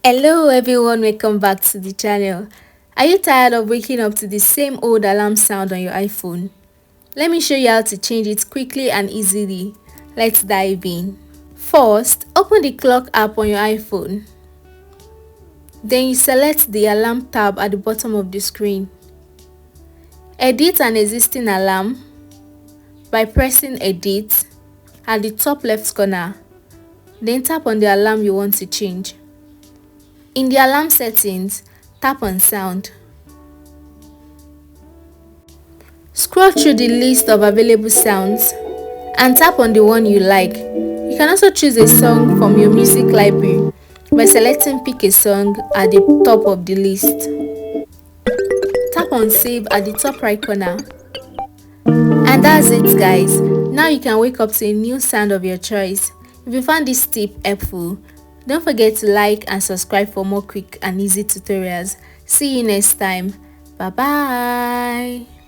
Hello everyone, welcome back to the channel. Are you tired of waking up to the same old alarm sound on your iPhone? Let me show you how to change it quickly and easily. Let's dive in. First, open the clock app on your iPhone. Then you select the alarm tab at the bottom of the screen. Edit an existing alarm by pressing edit at the top left corner. Then tap on the alarm you want to change. In the alarm settings, tap on sound. Scroll through the list of available sounds and tap on the one you like. You can also choose a song from your music library by selecting pick a song at the top of the list. Tap on save at the top right corner. And that's it guys. Now you can wake up to a new sound of your choice. If you found this tip helpful, don't forget to like and subscribe for more quick and easy tutorials. See you next time. Bye bye.